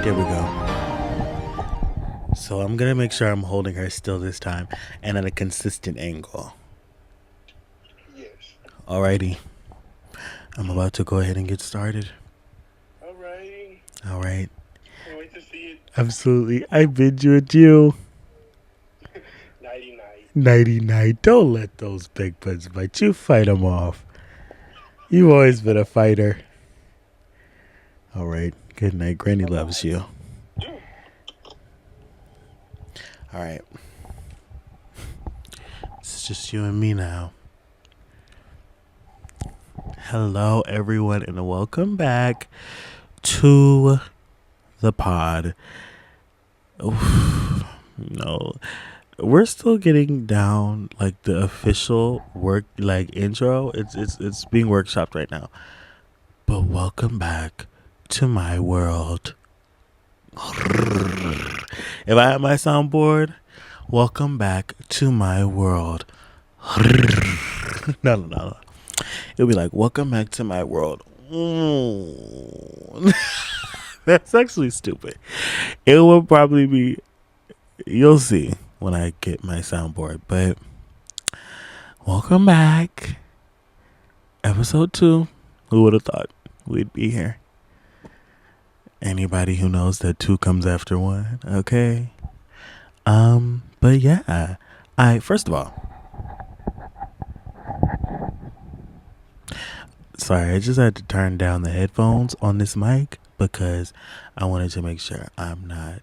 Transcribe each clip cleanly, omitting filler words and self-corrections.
There we go. So I'm going to make sure I'm holding her still this time and at a consistent angle. Yes. Alrighty. I'm about to go ahead and get started. Alrighty. All right. Can't wait to see it. Absolutely. I bid you adieu. Nighty night. Nighty night. Don't let those big buds bite you. Fight them off. You've always been a fighter. All right. Good night. Granny loves you. All right. It's just you and me now. Hello, everyone, and welcome back to the pod. Oof, no, we're still getting down like the official work intro. It's being workshopped right now. But welcome back to my world. If I have my soundboard, welcome back to my world. No. It'll be like, welcome back to my world. That's actually stupid. It will probably be, you'll see when I get my soundboard. But welcome back. Episode 2. Who would have thought we'd be here? Anybody who knows that 2 comes after 1, okay? But yeah, first of all, sorry, I just had to turn down the headphones on this mic because I wanted to make sure I'm not,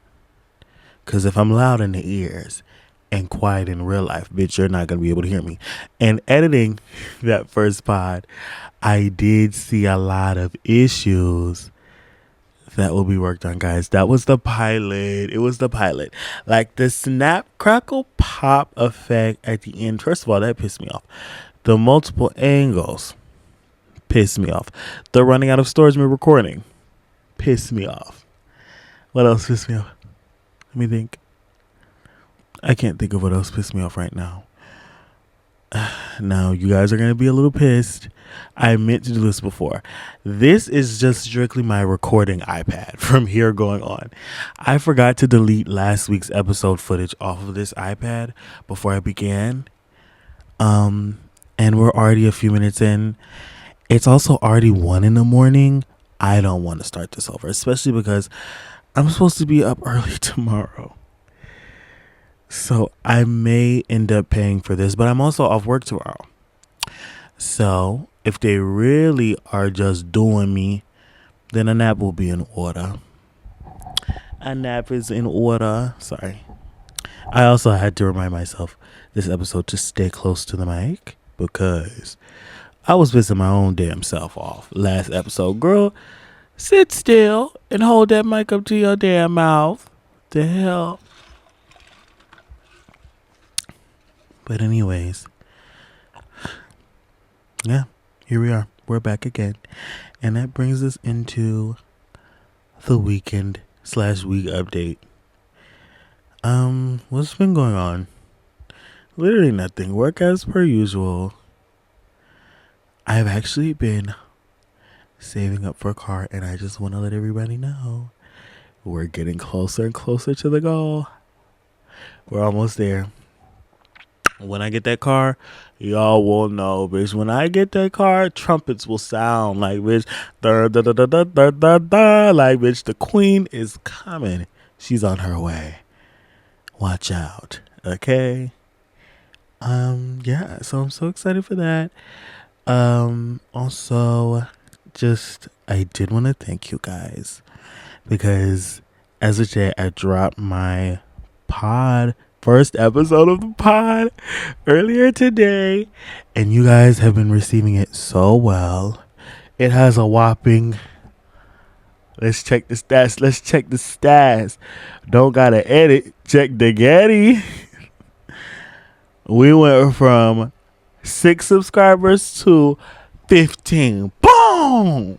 because if I'm loud in the ears and quiet in real life, bitch, you're not going to be able to hear me. And editing that first pod, I did see a lot of issues that will be worked on, guys. That was the pilot. It was the pilot. Like the snap, crackle, pop effect at the end. First of all, that pissed me off. The multiple angles pissed me off. The running out of storage mid recording pissed me off. What else pissed me off? Let me think. I can't think of what else pissed me off right now. Now, you guys are going to be a little pissed. I meant to do this before. This is just strictly my recording iPad from here going on. I forgot to delete last week's episode footage off of this iPad before I began. And we're already a few minutes in. It's also already 1 a.m. I don't want to start this over, especially because I'm supposed to be up early tomorrow. So I may end up paying for this, but I'm also off work tomorrow. So if they really are just doing me, then a nap will be in order. A nap is in order. Sorry. I also had to remind myself this episode to stay close to the mic because I was pissing my own damn self off last episode. Girl, sit still and hold that mic up to your damn mouth. The hell? But anyways, yeah, here we are. We're back again. And that brings us into the weekend / week update. What's been going on? Literally nothing. Work as per usual. I've actually been saving up for a car, and I just want to let everybody know we're getting closer and closer to the goal. We're almost there. When I get that car, y'all will know, bitch. When I get that car, trumpets will sound like, bitch, da da da da da da da da, like, bitch, the queen is coming. She's on her way. Watch out, okay? Yeah. So I'm so excited for that. Also, just I did want to thank you guys because as of today, I dropped my first episode of the pod earlier today, and you guys have been receiving it so well. It has a whopping, let's check the stats. Don't gotta edit, check the Getty. We went from 6 subscribers to 15. Boom.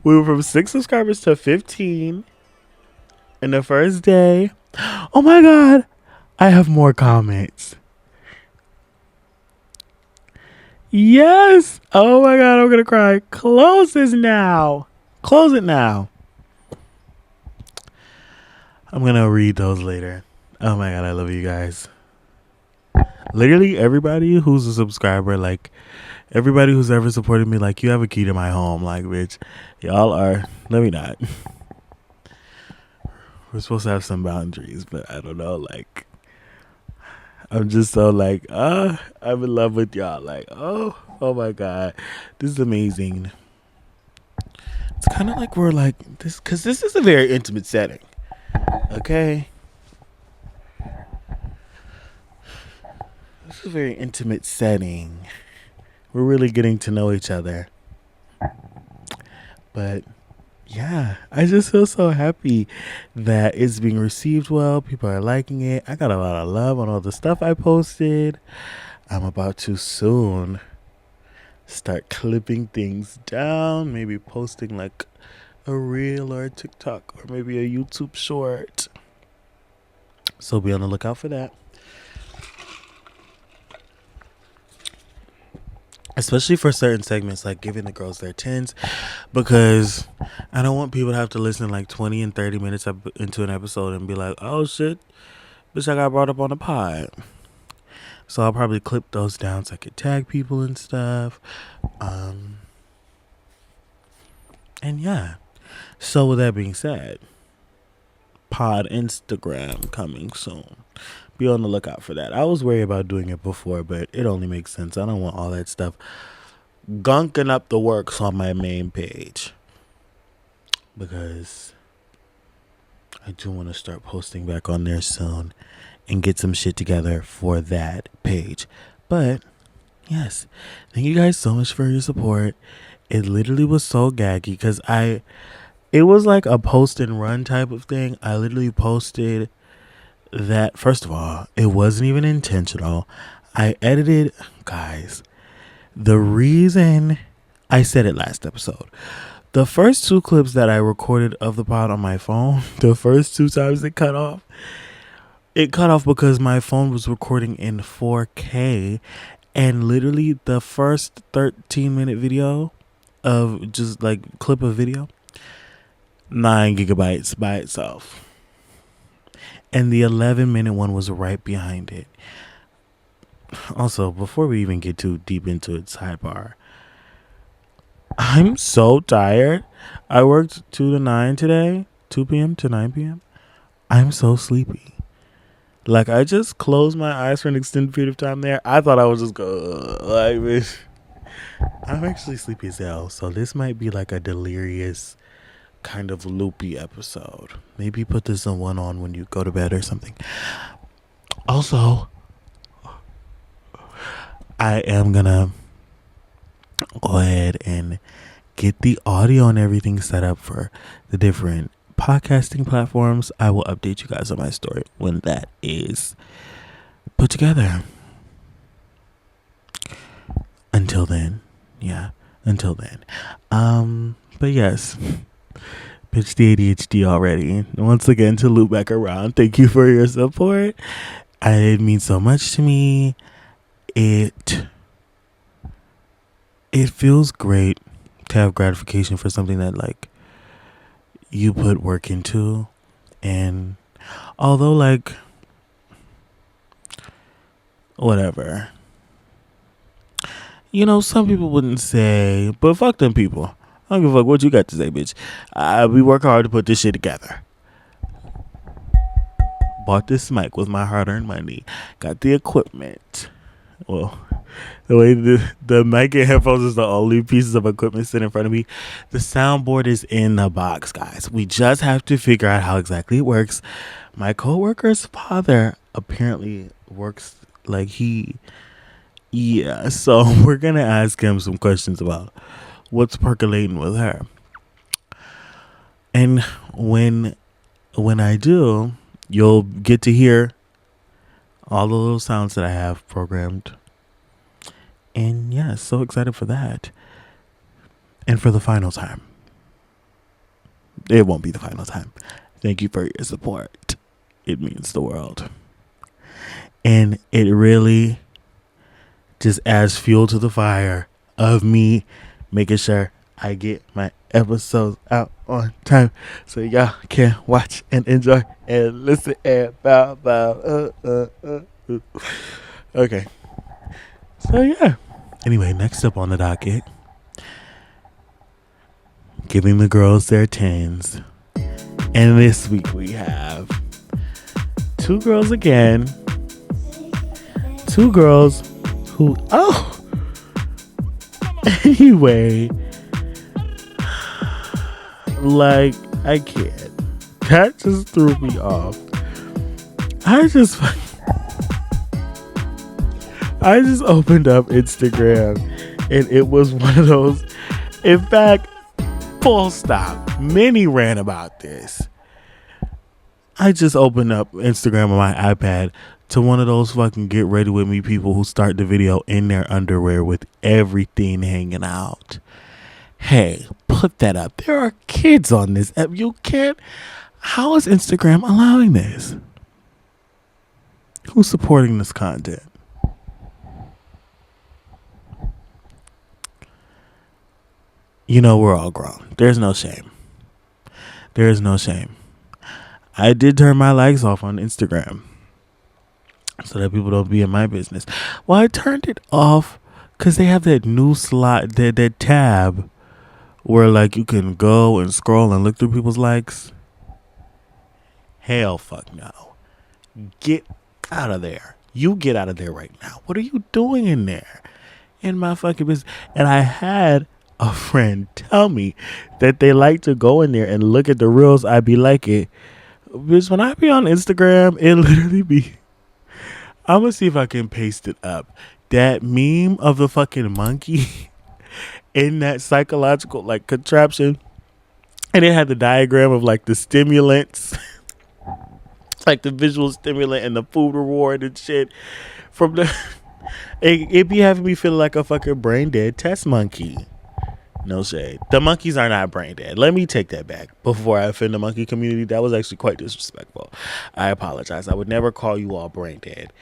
We were from 6 subscribers to 15 in the first day. Oh my God, I have more comments. Yes. Oh my God, I'm gonna cry. Close this now. Close it now. I'm gonna read those later. Oh my god, I love you guys. Literally everybody who's a subscriber, like everybody who's ever supported me, like you have a key to my home. Like, bitch, y'all are. Let me not. We're supposed to have some boundaries, but I don't know. Like, I'm just so like, I'm in love with y'all. Like, oh my god, this is amazing. It's kind of like we're like this because this is a very intimate setting. Okay, this is a very intimate setting. We're really getting to know each other. But yeah, I just feel so happy that it's being received well. People are liking it. I got a lot of love on all the stuff I posted. I'm about to soon start clipping things down, maybe posting like a reel or a TikTok or maybe a YouTube short. So be on the lookout for that. Especially for certain segments, like giving the girls their tens, because I don't want people to have to listen like 20 and 30 minutes into an episode and be like, oh shit, bitch, I got brought up on the pod. So I'll probably clip those down so I could tag people and stuff. And yeah. So with that being said, pod Instagram coming soon. Be on the lookout for that. I was worried about doing it before, but it only makes sense. I don't want all that stuff gunking up the works on my main page, because I do want to start posting back on there soon and get some shit together for that page. But yes, thank you guys so much for your support. It literally was so gaggy because it was like a post and run type of thing. I literally posted that. First of all, it wasn't even intentional. I edited, guys. The reason I said it last episode, the first two clips that I recorded of the pod on my phone, the first two times it cut off because my phone was recording in 4K, and literally the first 13-minute video of just like clip of video, 9 gigabytes by itself. And the 11-minute one was right behind it. Also, before we even get too deep into it, sidebar, I'm so tired. I worked 2 to 9 today, 2 p.m. to 9 p.m. I'm so sleepy. Like, I just closed my eyes for an extended period of time there. I thought I was just go like this. I'm actually sleepy as hell, so this might be like a delirious kind of loopy episode. Maybe put this one on when you go to bed or something. Also, I am gonna go ahead and get the audio and everything set up for the different podcasting platforms. I will update you guys on my story when that is put together. Until then, but yes, pitch the ADHD already. Once again, to loop back around, thank you for your support. It means so much to me. It feels great to have gratification for something that like you put work into. And although like whatever, some people wouldn't say, but fuck them people. I don't give a fuck what you got to say, bitch. We work hard to put this shit together. Bought this mic with my hard-earned money. Got the equipment. Well, the way the mic and headphones is the only pieces of equipment sitting in front of me. The soundboard is in the box, guys. We just have to figure out how exactly it works. My coworker's father apparently works like so we're gonna ask him some questions about what's percolating with her. And when I do, you'll get to hear all the little sounds that I have programmed. And yeah, so excited for that. And for the final time. It won't be the final time. Thank you for your support. It means the world. And it really just adds fuel to the fire of me making sure I get my episodes out on time so y'all can watch and enjoy and listen and bow bow. Okay. So yeah. Anyway, next up on the docket, giving the girls their tens. And this week we have two girls again. Two girls who, anyway, like, I can't. That just threw me off. I just opened up Instagram and it was one of those. In fact, full stop. Many ran about this. I just opened up Instagram on my iPad to one of those fucking get ready with me people who start the video in their underwear with everything hanging out. Hey, put that up. There are kids on this app. You can't. How is Instagram allowing this? Who's supporting this content? You know, we're all grown. There's no shame. There is no shame. I did turn my likes off on Instagram so that people don't be in my business. Well, I turned it off because they have that new slot, that tab where like you can go and scroll and look through people's likes. Hell fuck no. Get out of there. You get out of there right now. What are you doing in there? In my fucking business. And I had a friend tell me that they like to go in there and look at the reels. I be like it. Because when I be on Instagram, it literally be, I'm gonna see if I can paste it up. That meme of the fucking monkey in that psychological like contraption, and it had the diagram of like the stimulants, like the visual stimulant and the food reward and shit. From the, it be having me feeling like a fucking brain dead test monkey. No shade. The monkeys are not brain dead. Let me take that back before I offend the monkey community. That was actually quite disrespectful. I apologize. I would never call you all brain dead.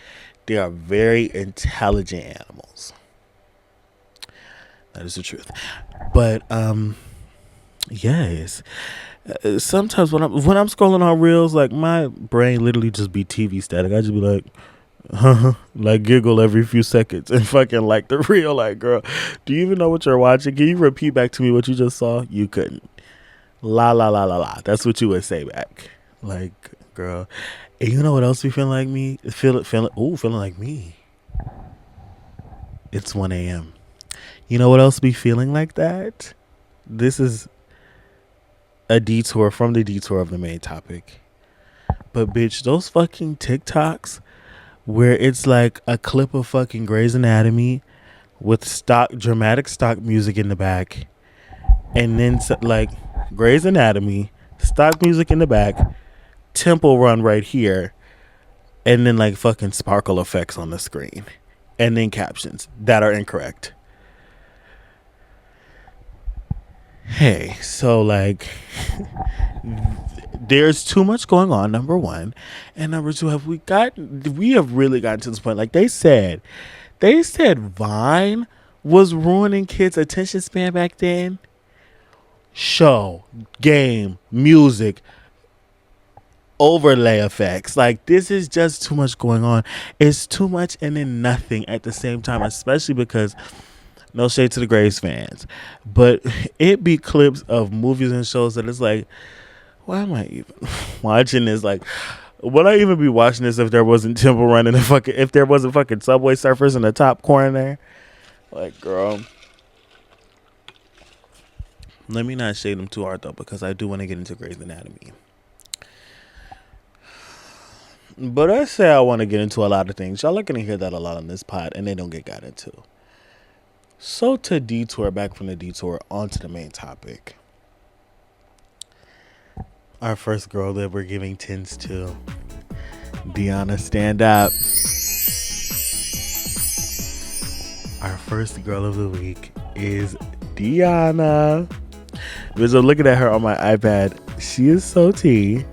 They are very intelligent animals. That is the truth. But yes. Sometimes when I'm scrolling on reels, like my brain literally just be TV static. I just be like, like giggle every few seconds and fucking like the reel. Like, girl, do you even know what you're watching? Can you repeat back to me what you just saw? You couldn't. La la la la la. That's what you would say back. Like, girl. And you know what else be feeling like me? Feeling like me. It's 1 a.m. You know what else be feeling like that? This is a detour from the detour of the main topic. But bitch, those fucking TikToks where it's like a clip of fucking Grey's Anatomy with dramatic stock music in the back, and then like Grey's Anatomy, stock music in the back, temple run right here, and then like fucking sparkle effects on the screen, and then captions that are incorrect. Hey, so like there's too much going on, number one, and number two, we have really gotten to this point. Like they said Vine was ruining kids' attention span back then. Show, game, music, overlay effects. Like this is just too much going on. It's too much and then nothing at the same time, especially because, no shade to the Grace fans, but it be clips of movies and shows that it's like, why am I even watching this? Like, would I even be watching this if there wasn't Temple Run and if there wasn't fucking Subway Surfers in the top corner there? Like, girl. Let me not shade them too hard though, because I do want to get into Grey's Anatomy. But I say I want to get into a lot of things. Y'all are going to hear that a lot on this pod, and they don't get got into. So to detour back from the detour onto the main topic. Our first girl that we're giving tens to, Deyana, stand up. Our first girl of the week is Deyana. Because I'm looking at her on my iPad. She is so tea.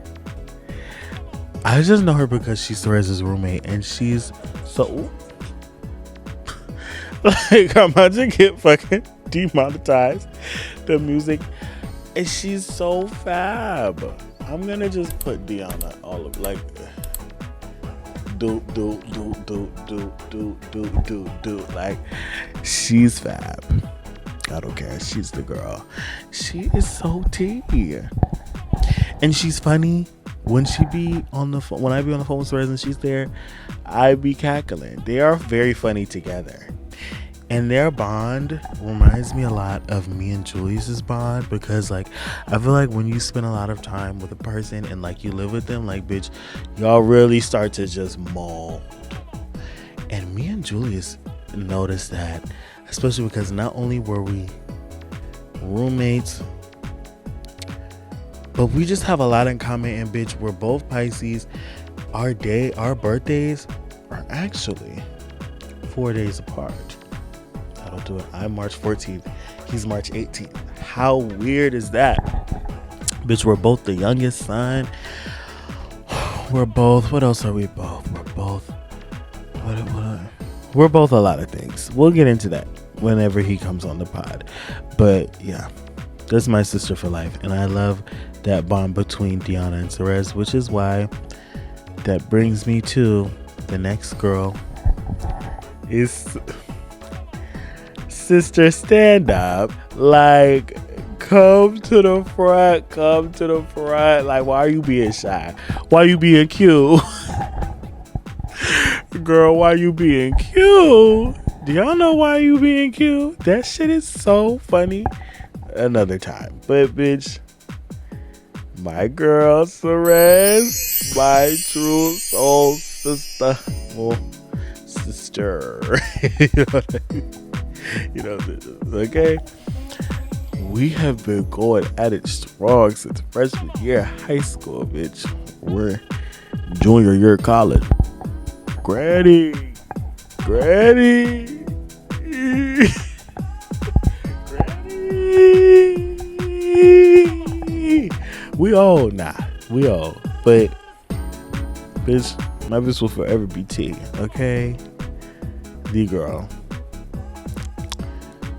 I just know her because she's Ceres's roommate, and she's so like, I'm about to get fucking demonetized. The music, and she's so fab. I'm gonna just put Deyana all of like do like she's fab. I don't care. She's the girl. She is so tea, and she's funny. When she be on the phone, when I be on the phone with Cerez and she's there, I be cackling. They are very funny together. And their bond reminds me a lot of me and Julius's bond, because like I feel like when you spend a lot of time with a person and like you live with them, like bitch, y'all really start to just mold. And me and Julius noticed that, especially because not only were we roommates, but we just have a lot in common. And bitch, we're both Pisces. Our birthdays are actually 4 days apart. That'll do it. I'm March 14th. He's March 18th. How weird is that? Bitch, we're both the youngest son. We're both, what else are we both? We're both a lot of things. We'll get into that whenever he comes on the pod. But yeah, that's my sister for life. And I love that bond between Deyana and Cerez, which is why that brings me to the next girl is Sister Stand Up. Like, come to the front. Like, why are you being shy? Why are you being cute? Girl, why you being cute? Do y'all know why you being cute? That shit is so funny. Another time. But bitch, my girl Cerez, my true soul sister. Well, sister. You know, okay? We have been going at it strong since freshman year of high school, bitch. We're junior year of college. Granny. Granny. We old. But bitch, my bitch will forever be T, okay? The girl.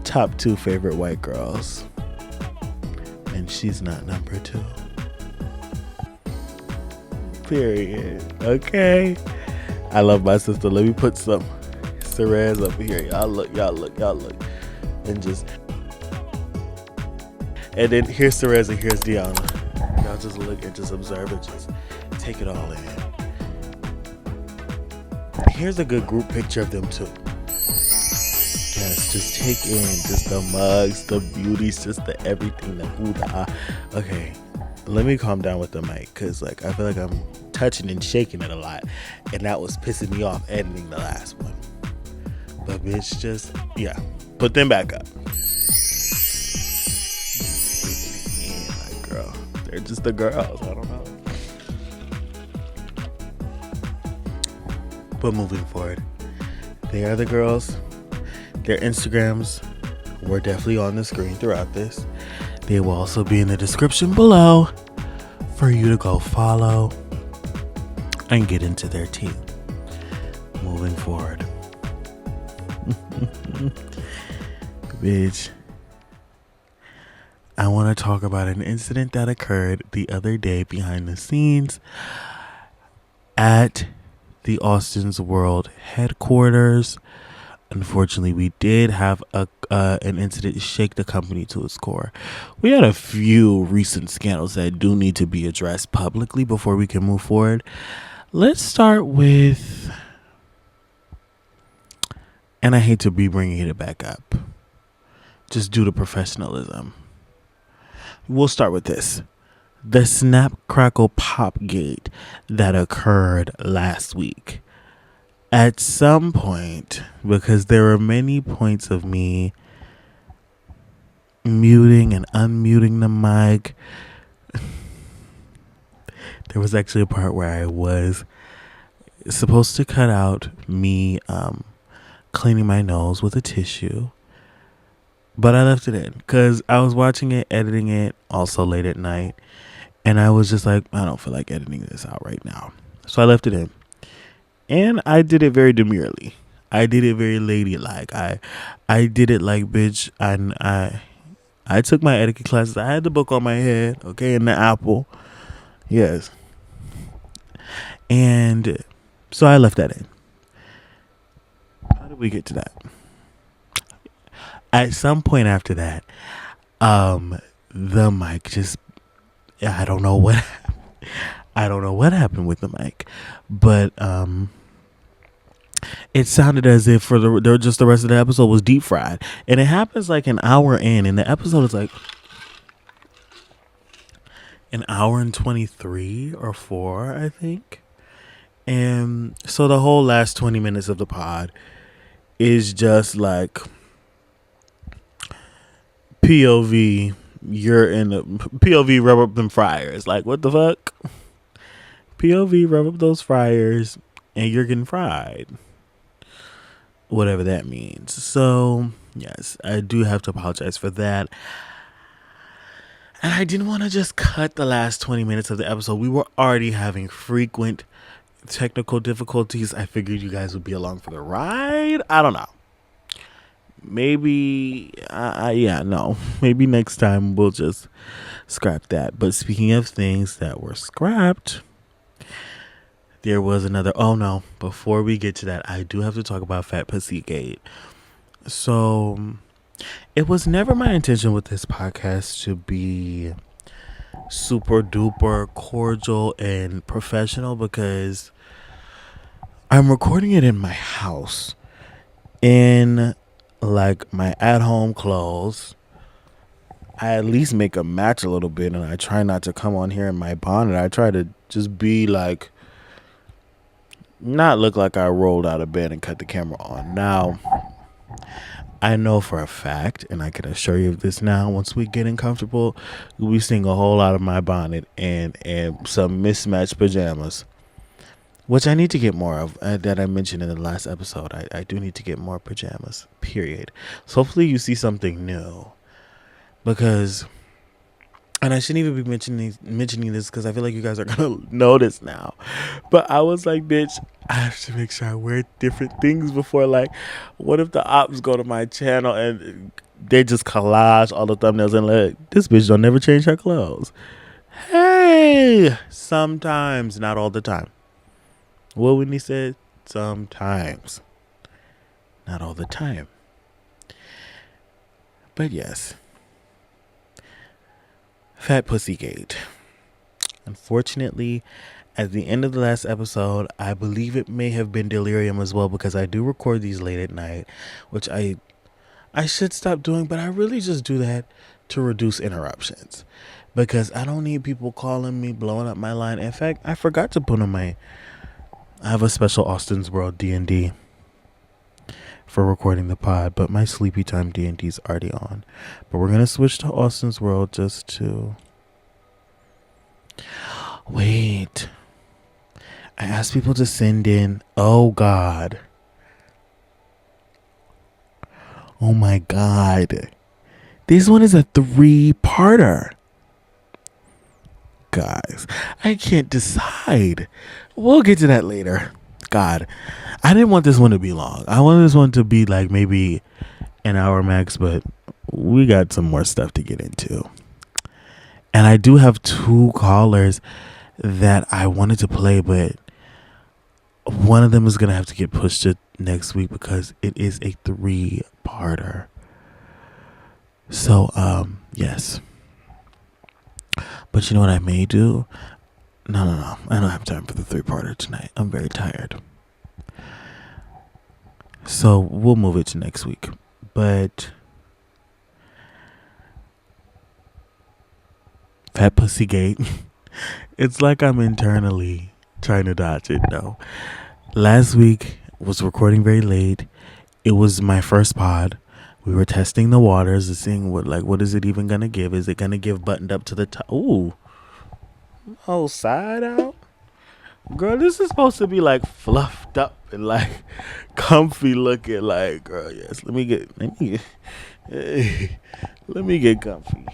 Top 2 favorite white girls. And she's not number 2. Period. Okay? I love my sister. Let me put some Cerez up here. Y'all look. And then here's Cerez and here's Deyana. Y'all just look and just observe and just take it all in. Here's a good group picture of them too. Yes, just take in just the mugs, the beauties, just the everything, the ooh, the ah. Okay, let me calm down with the mic, because like I feel like I'm touching and shaking it a lot, and that was pissing me off editing the last one. But bitch, just yeah, put them back up. Yeah, like girl, they're just the girls. I don't know. But moving forward, they are the girls. Their Instagrams were definitely on the screen throughout this. They will also be in the description below for you to go follow and get into their team. Moving forward. Bitch, I want to talk about an incident that occurred the other day behind the scenes at the austinswrld headquarters. Unfortunately, we did have an incident shake the company to its core. We had a few recent scandals that do need to be addressed publicly before we can move forward. Let's start with, and I hate to be bringing it back up, just due to professionalism. We'll start with this. The Snap Crackle Pop Gate that occurred last week. At some point, because there were many points of me muting and unmuting the mic, there was actually a part where I was supposed to cut out me cleaning my nose with a tissue, but I left it in because I was watching it, editing it, also late at night, and I was just like, I don't feel like editing this out right now, so I left it in. And I did it very demurely. I did it very ladylike. I did it like, bitch, I took my etiquette classes. I had the book on my head, okay, and the apple. Yes. And so I left that in. How did we get to that? At some point after that, the mic just I don't know what I don't know what happened with the mic, but it sounded as if for the rest of the episode was deep fried, and it happens like an hour in, and the episode is like an hour and 23 or 4, I think. And so the whole last 20 minutes of the pod is just like POV. You're in the POV, rub up them fryers. Like, what the fuck? POV, rub up those fryers, and you're getting fried. Whatever that means. So, yes, I do have to apologize for that. And I didn't want to just cut the last 20 minutes of the episode. We were already having frequent technical difficulties. I figured you guys would be along for the ride. I don't know. Maybe, no. Maybe next time we'll just scrap that. But speaking of things that were scrapped, there was another. Oh no! Before we get to that, I do have to talk about fatcoochiegate. So, it was never my intention with this podcast to be super duper cordial and professional, because I'm recording it in my house in like my at-home clothes. I at least make a match a little bit, and I try not to come on here in my bonnet. I try to just be like, not look like I rolled out of bed and cut the camera on. Now, I know for a fact, and I can assure you of this now, once we get comfortable, you'll be seeing a whole lot of my bonnet and some mismatched pajamas, which I need to get more of, that I mentioned in the last episode. I do need to get more pajamas, period. So hopefully you see something new, because, and I shouldn't even be mentioning this because I feel like you guys are going to notice now, but I was like, bitch, I have to make sure I wear different things before, like, what if the ops go to my channel and they just collage all the thumbnails and like, this bitch don't never change her clothes. Hey, sometimes, not all the time. What Whitney said, sometimes, not all the time. But yes, fatcoochiegate. Unfortunately, at the end of the last episode, I believe it may have been delirium as well, because I do record these late at night, which I should stop doing, but I really just do that to reduce interruptions, because I don't need people calling me, blowing up my line. In fact, I forgot to put on I have a special austinswrld D&D for recording the pod, but my sleepy time D&D is already on. But we're going to switch to austinswrld just to... Wait. I asked people to send in... Oh, God. Oh, my God. This one is a 3-parter. Guys, I can't decide. We'll get to that later. God, I didn't want this one to be long. I wanted this one to be like maybe an hour max, but we got some more stuff to get into. And I do have 2 callers that I wanted to play, but one of them is going to have to get pushed to next week because it is a 3-parter. So, yes. But you know what I may do? No. I don't have time for the 3-parter tonight. I'm very tired. So we'll move it to next week. But fatcoochiegate, it's like I'm internally trying to dodge it. No. Last week was recording very late. It was my first pod. We were testing the waters and seeing what is it even gonna give? Is it gonna give buttoned up to the top? Ooh. Oh, side out? Girl, this is supposed to be like fluffed up and like comfy looking. Like, girl, yes. Let me get comfy.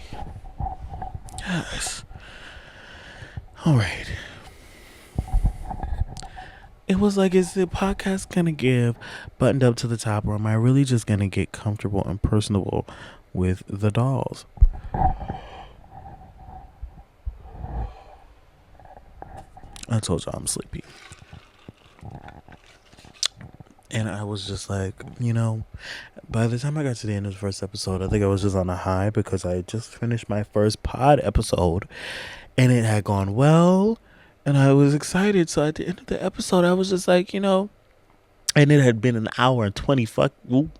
Yes. All right. It was like, is the podcast gonna give buttoned up to the top, or am I really just gonna get comfortable and personable with the dolls. I told y'all I'm sleepy. And I was just like, by the time I got to the end of the first episode, I think I was just on a high because I had just finished my first pod episode and it had gone well and I was excited. So at the end of the episode, I was just like, and it had been an hour and 20 fuck. Ooh.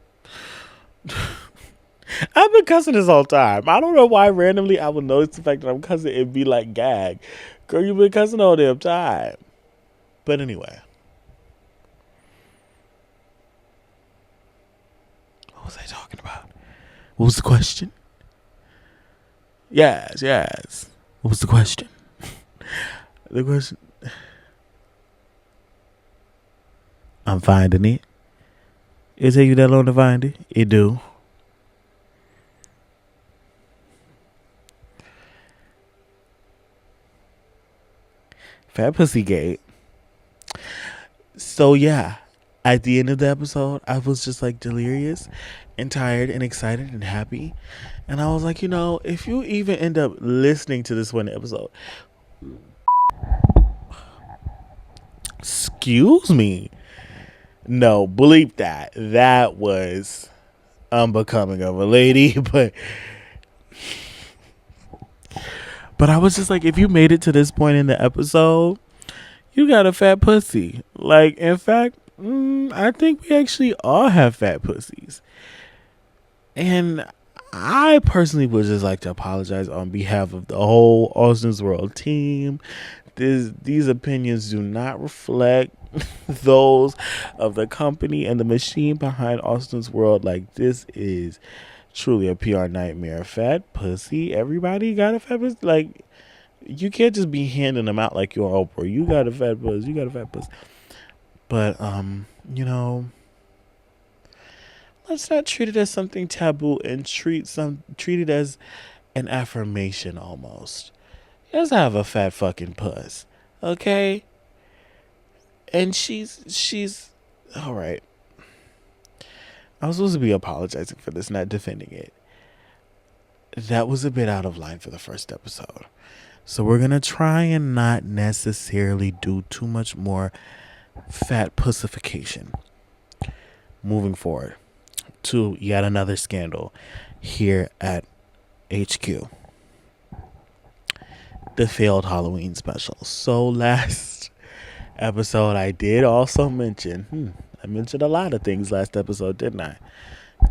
I've been cussing this whole time. I don't know why randomly I would notice the fact that I'm cussing and be like, gag. Girl, you've been cussing all damn time. But anyway. What was I talking about? What was the question? Yes. What was the question? The question. I'm finding it. It take you that long to find it? It do. Fatcoochiegate. So yeah, at the end of the episode, I was just like delirious and tired and excited and happy. And I was like, if you even end up listening to this one episode, excuse me. No, bleep that. That was unbecoming of a lady, but I was just like, if you made it to this point in the episode, you got a fat pussy. Like, in fact, I think we actually all have fat pussies. And I personally would just like to apologize on behalf of the whole austinswrld team. These opinions do not reflect those of the company and the machine behind austinswrld. Like, this is truly a PR nightmare. Fat pussy. Everybody got a fat pussy. Like, you can't just be handing them out like you're Oprah. You got a fat pussy. You got a fat pussy. But, let's not treat it as something taboo and treat it as an affirmation almost. Let's have a fat fucking puss. Okay? And she's all right. I was supposed to be apologizing for this, not defending it. That was a bit out of line for the first episode. So we're going to try and not necessarily do too much more fat pussification moving forward to yet another scandal here at HQ. The failed Halloween special. So last episode I did also mention, I mentioned a lot of things last episode, didn't I?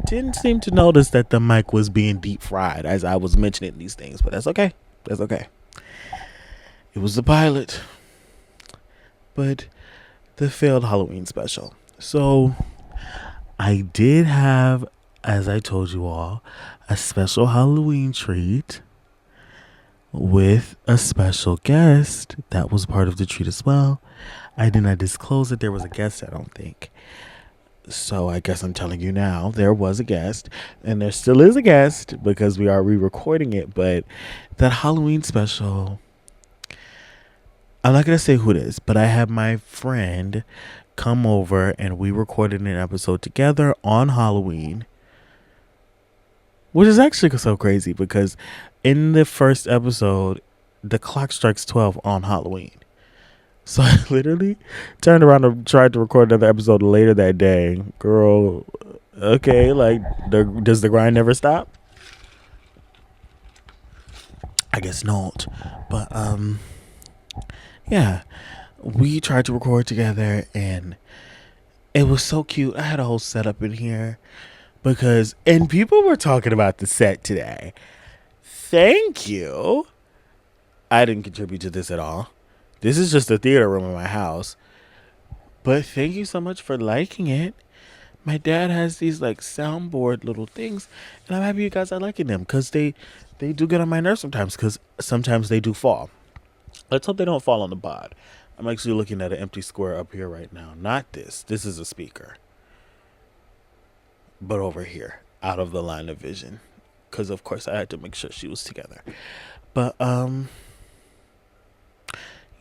Didn't seem to notice that the mic was being deep fried as I was mentioning these things, but that's okay. That's okay. It was the pilot. But the failed Halloween special. So I did have, as I told you all, a special Halloween treat with a special guest that was part of the treat as well. I did not disclose that there was a guest, I don't think. So I guess I'm telling you now, there was a guest, and there still is a guest because we are re-recording it. But that Halloween special, I'm not going to say who it is, but I had my friend come over and we recorded an episode together on Halloween, which is actually so crazy because in the first episode, the clock strikes 12 on Halloween. So I literally turned around and tried to record another episode later that day. Girl, okay, like, does the grind never stop? I guess not. But, yeah, we tried to record together and it was so cute. I had a whole setup in here and people were talking about the set today. Thank you. I didn't contribute to this at all. This is just a theater room in my house. But thank you so much for liking it. My dad has these like soundboard little things, and I'm happy you guys are liking them because they do get on my nerves sometimes because sometimes they do fall. Let's hope they don't fall on the pod. I'm actually looking at an empty square up here right now. Not this. This is a speaker. But over here, out of the line of vision. Because of course I had to make sure she was together. But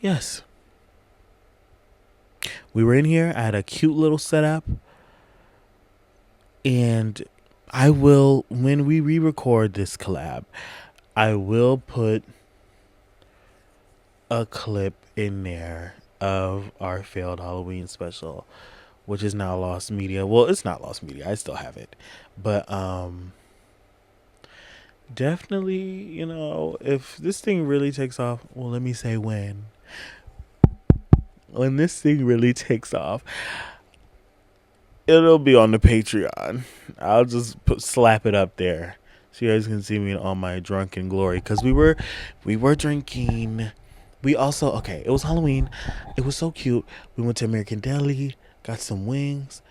yes. We were in here. I had a cute little setup. And I will, when we re-record this collab, I will put a clip in there of our failed Halloween special, which is now lost media. Well, it's not lost media. I still have it. But definitely, if this thing really takes off, well, let me say when. When this thing really takes off, it'll be on the Patreon. I'll just slap it up there so you guys can see me in all my drunken glory. Because we were drinking. We also, okay, it was Halloween. It was so cute. We went to American Deli, got some wings,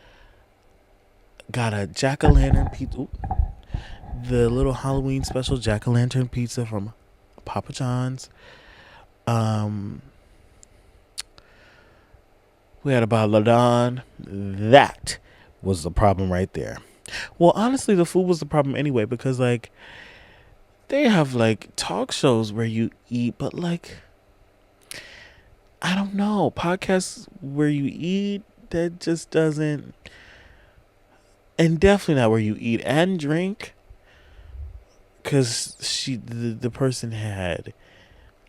got a jack-o'-lantern pizza. The little Halloween special jack-o'-lantern pizza from Papa John's. Um, we had a bottle of Don. That was the problem right there. Well, honestly, the food was the problem anyway because, like, they have, like, talk shows where you eat, but, like, I don't know. Podcasts where you eat, that just doesn't. And definitely not where you eat and drink. Because the person had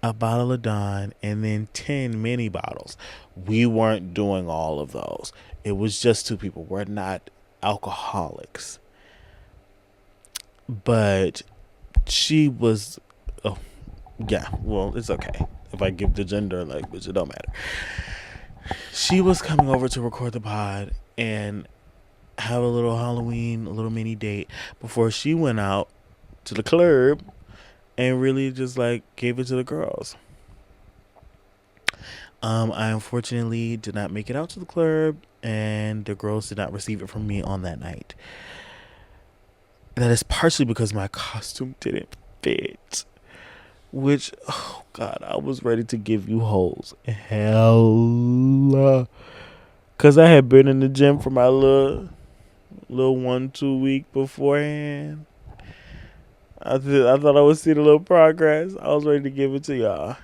a bottle of Don and then 10 mini bottles. We weren't doing all of those. It was just two people. We're not alcoholics. But she was. Oh, yeah. Well, it's okay. If I give the gender language, it don't matter. She was coming over to record the pod and have a little Halloween, a little mini date before she went out to the club and really just like gave it to the girls. I unfortunately did not make it out to the club, and the girls did not receive it from me on that night. That is partially because my costume didn't fit. Which, oh God, I was ready to give you hoes hell. Because I had been in the gym for my little 1-2 week beforehand. I thought I would see the little progress. I was ready to give it to y'all.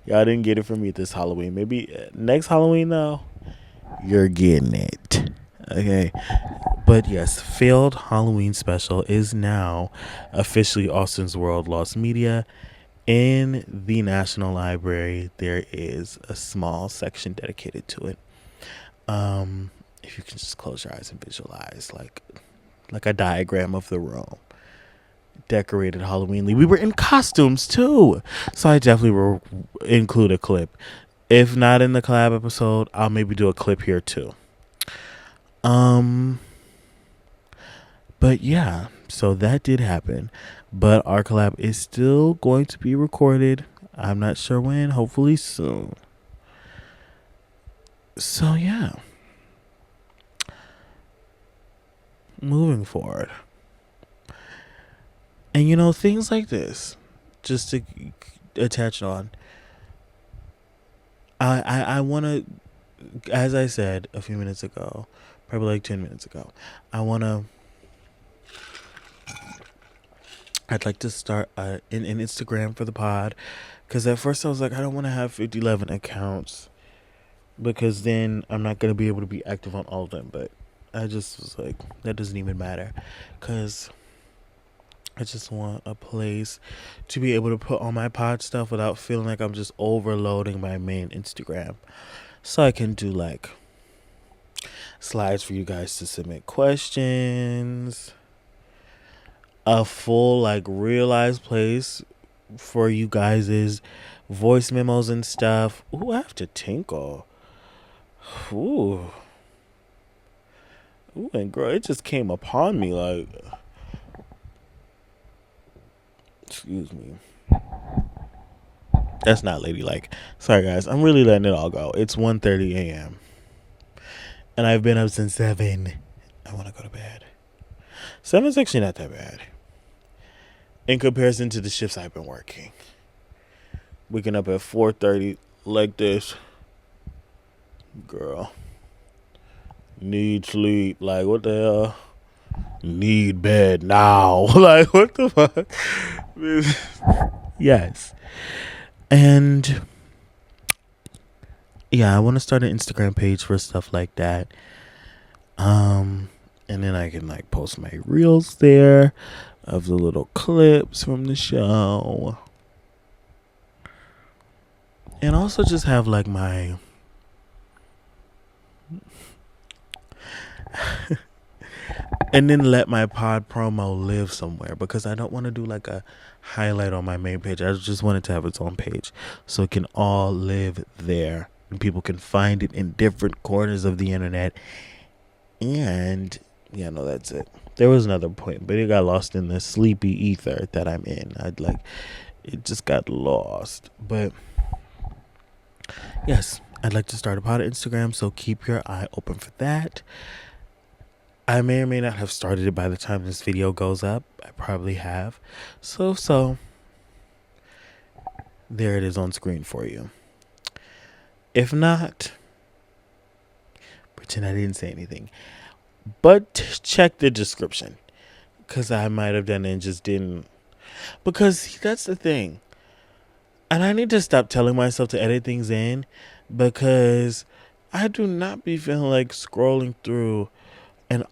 Y'all didn't get it from me this Halloween. Maybe next Halloween, though, you're getting it. Okay. But yes, failed Halloween special is now officially Austin's World Lost Media. In the National Library, there is a small section dedicated to it. If you can just close your eyes and visualize like a diagram of the room. Decorated Halloweenly. We were in costumes too. So I definitely will include a clip. If not in the collab episode, I'll maybe do a clip here too. But yeah, so that did happen. But our collab is still going to be recorded. I'm not sure when, hopefully soon. So yeah. Moving forward. And things like this, just to attach on. I want to, as I said a few minutes ago, probably like 10 minutes ago, I'd like to start an Instagram for the pod. Because at first I was like, I don't want to have 5011 accounts. Because then I'm not going to be able to be active on all of them. But I just was like, that doesn't even matter. Because I just want a place to be able to put all my pod stuff without feeling like I'm just overloading my main Instagram. So I can do like slides for you guys to submit questions. A full like realized place for you guys' voice memos and stuff. Ooh, I have to tinkle. Ooh. Ooh, and girl, it just came upon me like... Excuse me. That's not ladylike. Sorry, guys. I'm really letting it all go. It's 1:30 a.m. And I've been up since 7. I want to go to bed. 7's actually not that bad. In comparison to the shifts I've been working. Waking up at 4:30 like this. Girl. Need sleep. Like, what the hell? Need bed now. Like, what the fuck? Yes. And yeah, I want to start an Instagram page for stuff like that. And And then I can like post my reels there of the little clips from the show. And also just have like my and then let my pod promo live somewhere, because I don't want to do like a highlight on my main page. I just want it to have its own page so it can all live there and people can find it in different corners of the internet. And yeah, no, that's it. There was another point, but it got lost in the sleepy ether that I'm in. It just got lost. But yes, I'd like to start a pod Instagram, so keep your eye open for that. I may or may not have started it by the time this video goes up. I probably have. So there it is on screen for you. If not, pretend I didn't say anything. But check the description, because I might have done it and just didn't. Because that's the thing. And I need to stop telling myself to edit things in, because I do not be feeling like scrolling through an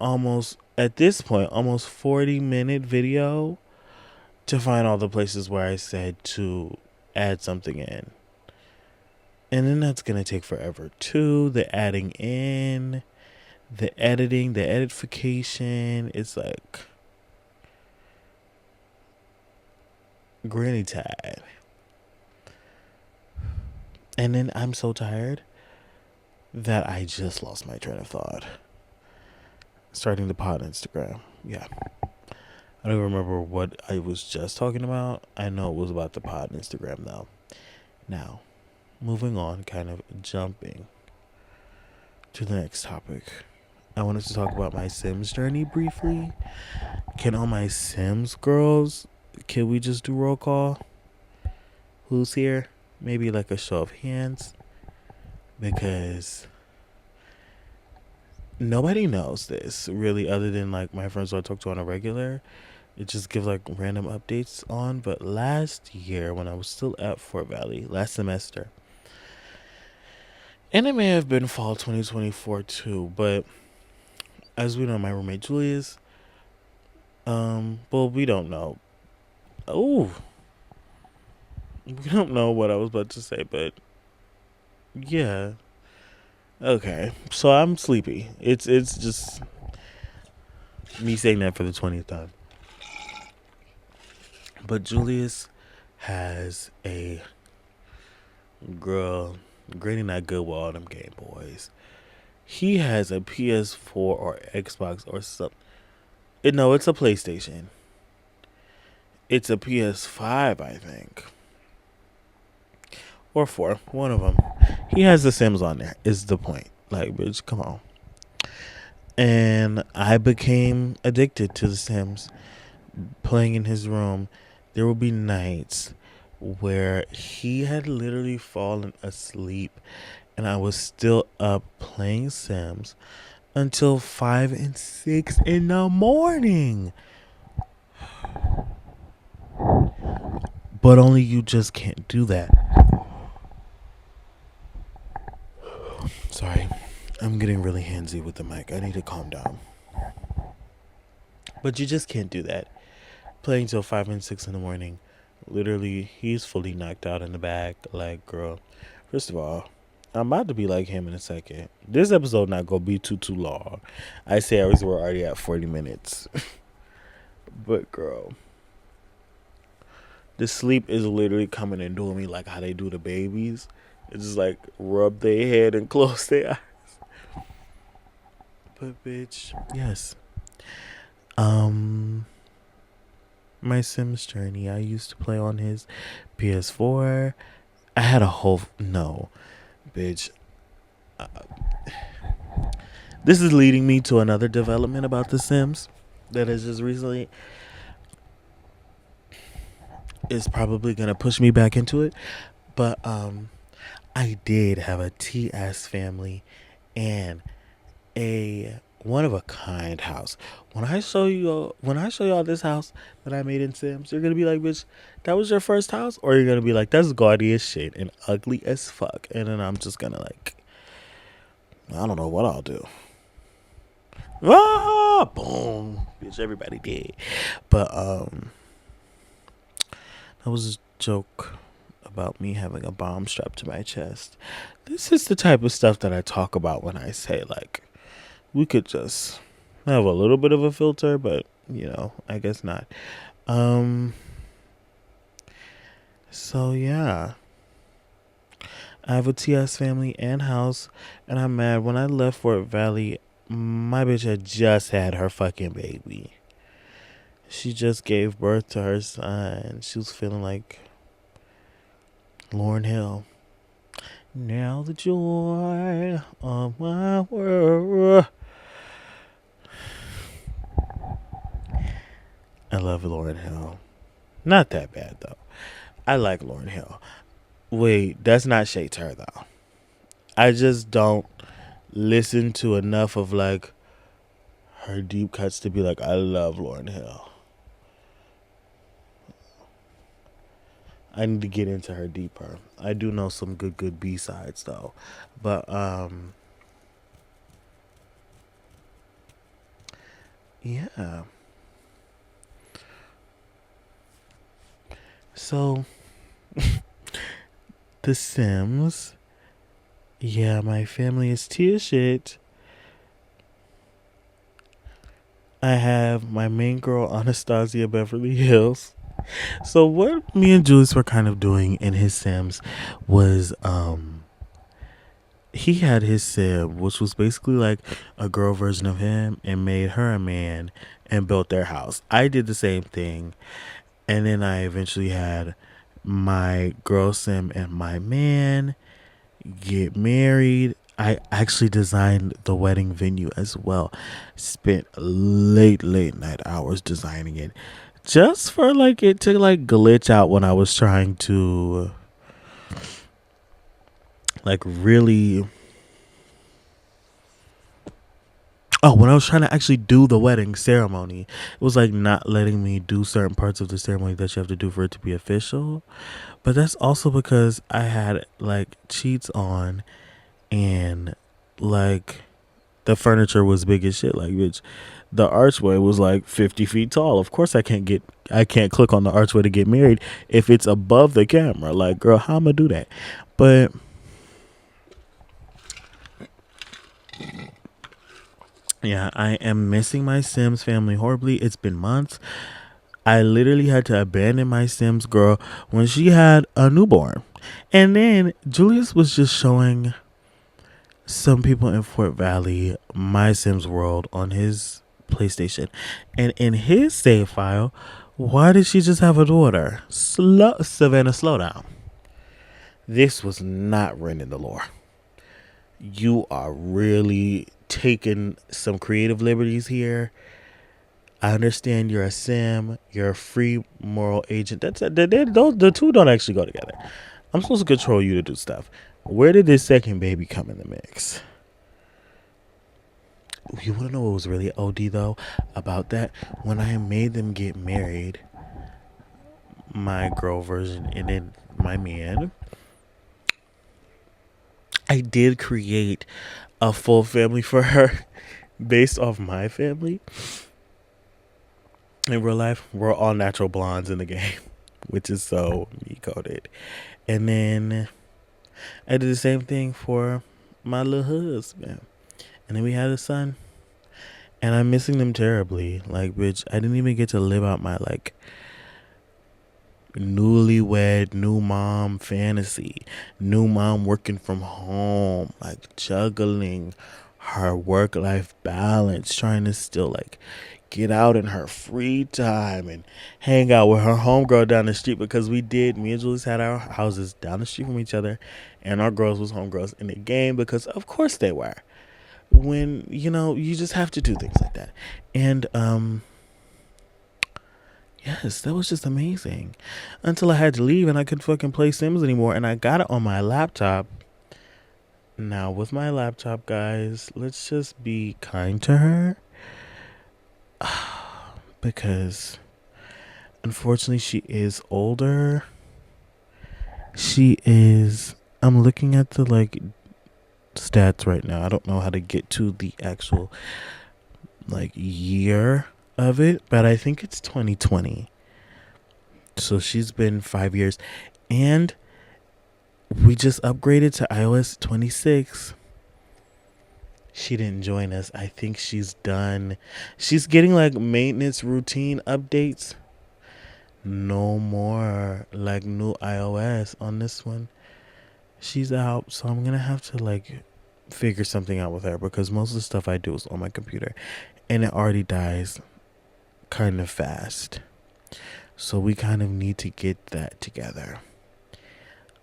at this point, almost 40-minute video to find all the places where I said to add something in. And then that's going to take forever too. The adding in, the editing, the edification. It's like granny tide. And then I'm so tired that I just lost my train of thought. Starting the pod Instagram. Yeah. I don't remember what I was just talking about. I know it was about the pod Instagram though. Now, moving on, kind of jumping to the next topic. I wanted to talk about my Sims journey briefly. Can all my Sims girls, can we just do roll call? Who's here? Maybe like a show of hands. Because nobody knows this really, other than like my friends who I talk to on a regular. It just gives like random updates on. But last year, when I was still at Fort Valley, last semester, and it may have been fall 2024 too, but as we know, my roommate Julius, well, we don't know. Oh, we don't know what I was about to say, but yeah. Okay, so I'm sleepy. It's just me saying that for the 20th time. But Julius has a girl, Granny not good with all them Game Boys. He has a PS4 or Xbox or something. No, it's a PlayStation. It's a PS5, I think. Or 4, one of them. He has The Sims on there, is the point. Like, bitch, come on. And I became addicted to The Sims. Playing in his room, there will be nights where he had literally fallen asleep and I was still up playing Sims until 5 and 6 in the morning. But only you just can't do that. Sorry, I'm getting really handsy with the mic. I need to calm down. But you just can't do that. Playing till 5 and 6 in the morning. Literally, he's fully knocked out in the back. Like, girl, first of all, I'm about to be like him in a second. This episode not gonna be too long. I say we're already at 40 minutes. But girl, the sleep is literally coming and doing me like how they do the babies. It's just like rub their head and close their eyes. But bitch, yes. My Sims journey. I used to play on his PS4. I had a whole no, bitch. This is leading me to another development about The Sims that has just recently is probably gonna push me back into it. But I did have a TS family and a one of a kind house. When I show y'all this house that I made in Sims, you're gonna be like, bitch, that was your first house? Or you're gonna be like, that's gaudy as shit and ugly as fuck. And then I'm just gonna like, I don't know what I'll do. Ah! boom, bitch, everybody did. But that was a joke about me having a bomb strapped to my chest. This is the type of stuff that I talk about when I say, like, we could just have a little bit of a filter, but I guess not. Um so yeah, I have a TS family and house, and I'm mad. When I left Fort Valley, my bitch had just had her fucking baby. She just gave birth to her son. She was feeling like Lauryn Hill. Now the joy of my world. I love Lauryn Hill. Not that bad though. I like Lauryn Hill. Wait, that's not shade to her though. I just don't listen to enough of like her deep cuts to be like, I love Lauryn Hill. I need to get into her deeper. I do know some good B-sides though. But yeah. So The Sims. Yeah, my family is tear shit. I have my main girl Anastasia Beverly Hills. So what me and Julius were kind of doing in his Sims was he had his Sim, which was basically like a girl version of him, and made her a man and built their house. I did the same thing, and then I eventually had my girl Sim and my man get married. I actually designed the wedding venue as well. Spent late night hours designing it, just for like it to like glitch out when I was trying to like really. Oh, when I was trying to actually do the wedding ceremony, it was like not letting me do certain parts of the ceremony that you have to do for it to be official. But that's also because I had like cheats on, and like the furniture was big as shit. Like, bitch, the archway was like 50 feet tall. Of course, I can't click on the archway to get married if it's above the camera. Like, girl, how am I do that? But yeah, I am missing my Sims family horribly. It's been months. I literally had to abandon my Sims girl when she had a newborn. And then Julius was just showing some people in Fort Valley My Sims World on his PlayStation. And in his save file, why did she just have a daughter? Savannah, slow down. This was not written in the lore. You are really taking some creative liberties here. I understand you're a sim. You're a free moral agent. The two don't actually go together. I'm supposed to control you to do stuff. Where did this second baby come in the mix? You want to know what was really OD though about that? When I made them get married, my girl version and then my man, I did create a full family for her based off my family. In real life, we're all natural blondes in the game, which is so me coded. And then I did the same thing for my little husband. And then we had a son. And I'm missing them terribly. Like, bitch, I didn't even get to live out my, like, newlywed, new mom fantasy. New mom working from home. Like, juggling her work-life balance. Trying to still, like, get out in her free time and hang out with her homegirl down the street, because me and Julius had our houses down the street from each other, and our girls was homegirls in the game, because of course they were. When you just have to do things like that. And yes, that was just amazing, until I had to leave and I couldn't fucking play Sims anymore, and I got it on my laptop. Now with my laptop, guys, let's just be kind to her, because unfortunately she is older. I'm looking at the like stats right now. I don't know how to get to the actual like year of it, but I think it's 2020. So she's been 5 years, and we just upgraded to iOS 26. She didn't join us. I think she's done. She's getting like maintenance routine updates. No more like new iOS on this one. She's out, so I'm gonna have to like figure something out with her because most of the stuff I do is on my computer and it already dies kind of fast. So we kind of need to get that together.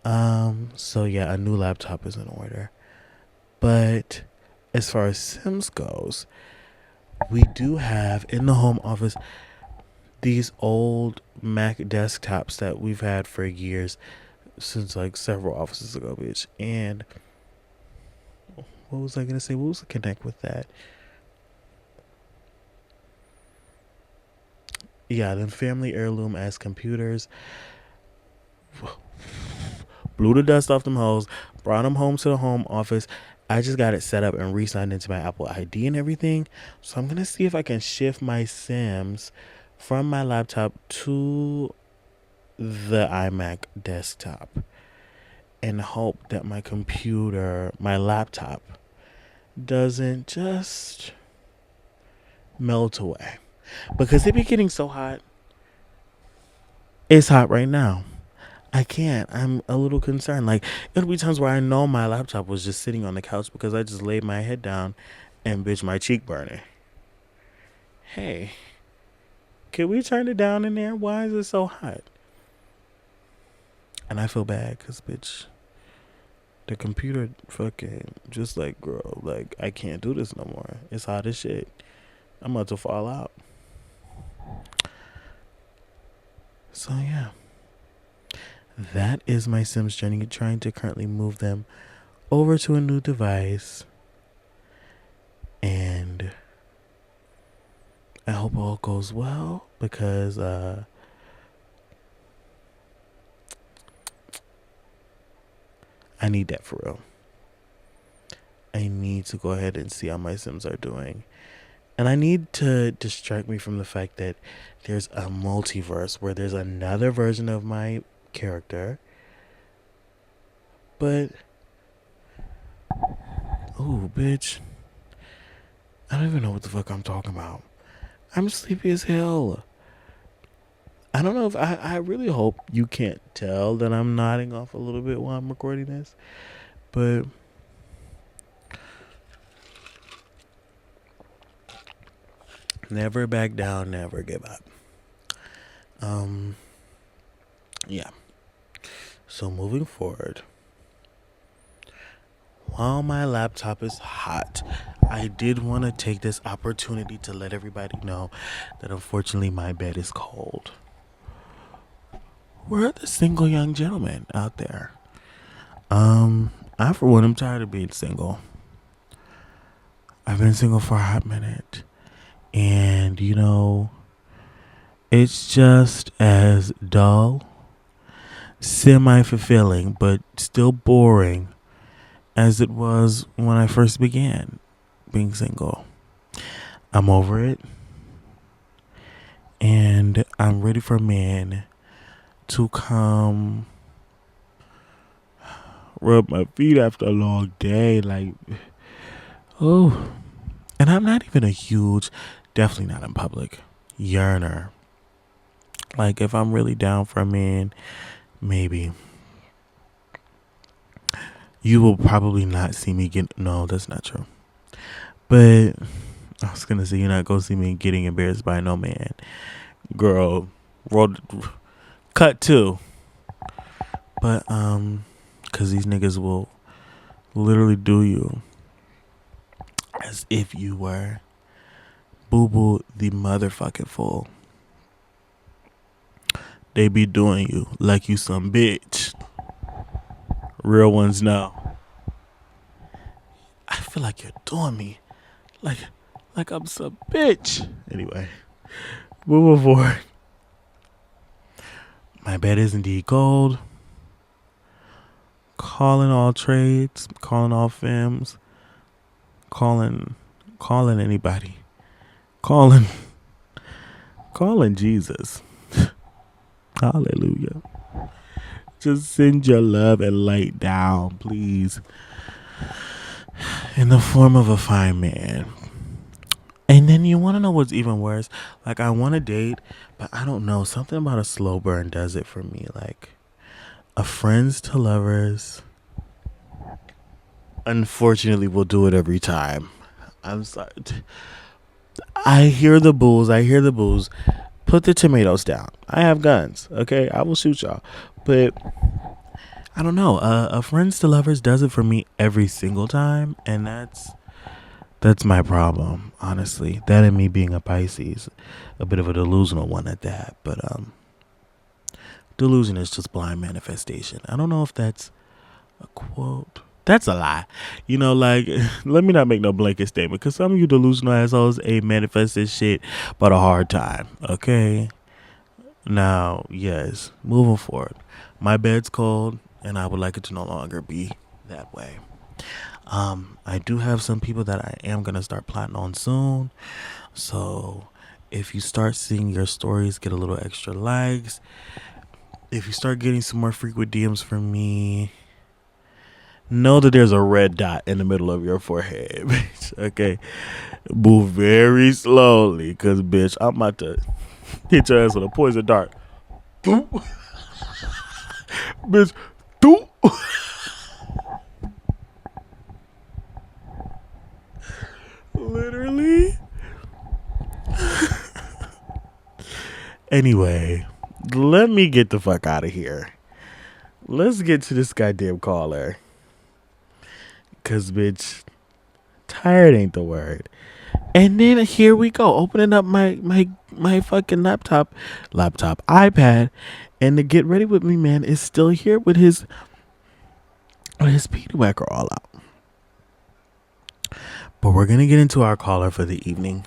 So yeah, a new laptop is in order. But as far as Sims goes, we do have in the home office these old Mac desktops that we've had for years, since like several offices ago, bitch. And what was I gonna say? What was the connect with that? Yeah, them family heirloom ass computers. Blew the dust off them hoes, brought them home to the home office. I just got it set up and re-signed into my Apple ID and everything. So I'm gonna see if I can shift my Sims from my laptop to the iMac desktop and hope that my computer, my laptop, doesn't just melt away. Because it be getting so hot. It's hot right now. I can't. I'm a little concerned. Like, it'll be times where I know my laptop was just sitting on the couch because I just laid my head down and bitch, my cheek burning. Hey, can we turn it down in there? Why is it so hot? And I feel bad because, bitch, the computer fucking just like, girl, like, I can't do this no more. It's hot as shit. I'm about to fall out. So, yeah. That is my Sims journey, trying to currently move them over to a new device. And I hope all goes well because I need that for real. I need to go ahead and see how my Sims are doing. And I need to distract me from the fact that there's a multiverse where there's another version of my character. But, oh, bitch. I don't even know what the fuck I'm talking about. I'm sleepy as hell. I don't know if I really hope you can't tell that I'm nodding off a little bit while I'm recording this. But never back down, never give up. Yeah. So moving forward, while my laptop is hot, I did want to take this opportunity to let everybody know that unfortunately my bed is cold. Where are the single young gentlemen out there? I for one am tired of being single. I've been single for a hot minute. And you know, it's just as dull, semi fulfilling, but still boring as it was when I first began being single. I'm over it. And I'm ready for a man to come rub my feet after a long day. Like, oh. And I'm not even a huge, definitely not in public, yearner. Like, if I'm really down for a man, maybe. You will probably not see me get. No, that's not true. But I was gonna say you're not gonna see me getting embarrassed by no man. Girl, roll, cut two. But cause these niggas will literally do you as if you were boo boo the motherfucking fool. They be doing you like you some bitch. Real ones know. I feel like you're doing me like I'm some bitch. Anyway, moving forward. My bed is indeed cold. Calling all trades, calling all femmes, calling anybody calling calling Jesus. Hallelujah. Just send your love and light down, please, in the form of a fine man. And then you want to know what's even worse? Like, I want to date, but I don't know. Something about a slow burn does it for me. Like, a friends to lovers, unfortunately, will do it every time. I'm sorry. I hear the bulls. I hear the bulls. Put the tomatoes down. I have guns. Okay, I will shoot y'all. But I don't know. A friends to lovers does it for me every single time, and that's my problem, honestly. That and me being a Pisces, a bit of a delusional one at that. But delusion is just blind manifestation. I don't know if that's a quote. That's a lie. You know, like, let me not make no blanket statement, because some of you delusional assholes ain't manifested shit but a hard time. Okay. Now, yes, moving forward. My bed's cold, and I would like it to no longer be that way. I do have some people that I am gonna start plotting on soon. So if you start seeing your stories get a little extra likes, if you start getting some more frequent DMs from me, know that there's a red dot in the middle of your forehead, bitch. Okay, move very slowly, cause bitch, I'm about to hit your ass with a poison dart. Boop. Bitch, doop. Literally. Anyway, let me get the fuck out of here. Let's get to this goddamn caller. Cause bitch, tired ain't the word. And then here we go, opening up my fucking iPad, and the Get Ready With Me man is still here with his Peter Whacker all out. But we're gonna get into our caller for the evening.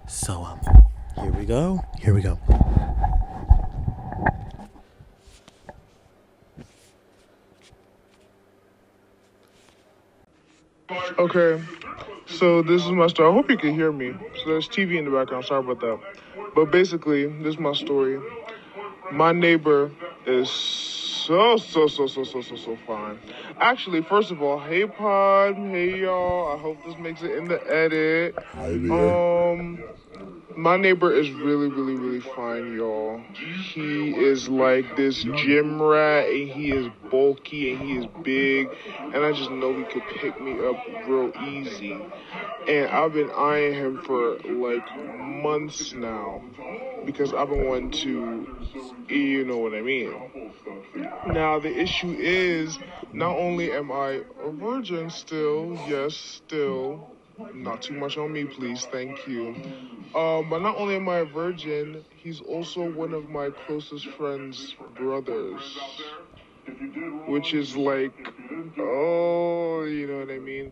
So here we go. Here we go. Okay, so this is my story. I hope you can hear me. So there's TV in the background. Sorry about that. But basically, this is my story. My neighbor is so fine. Actually, first of all, hey pod, hey y'all. I hope this makes it in the edit. Hi there. My neighbor is really fine, y'all. He is like this gym rat, and he is bulky, and he is big, and I just know he could pick me up real easy. And I've been eyeing him for like months now, because I've been wanting to, you know what I mean. Now, the issue is, not only am I a virgin still, yes, still, not too much on me, please, thank you. But not only am I a virgin, he's also one of my closest friends' brothers. Which is like, oh, you know what I mean?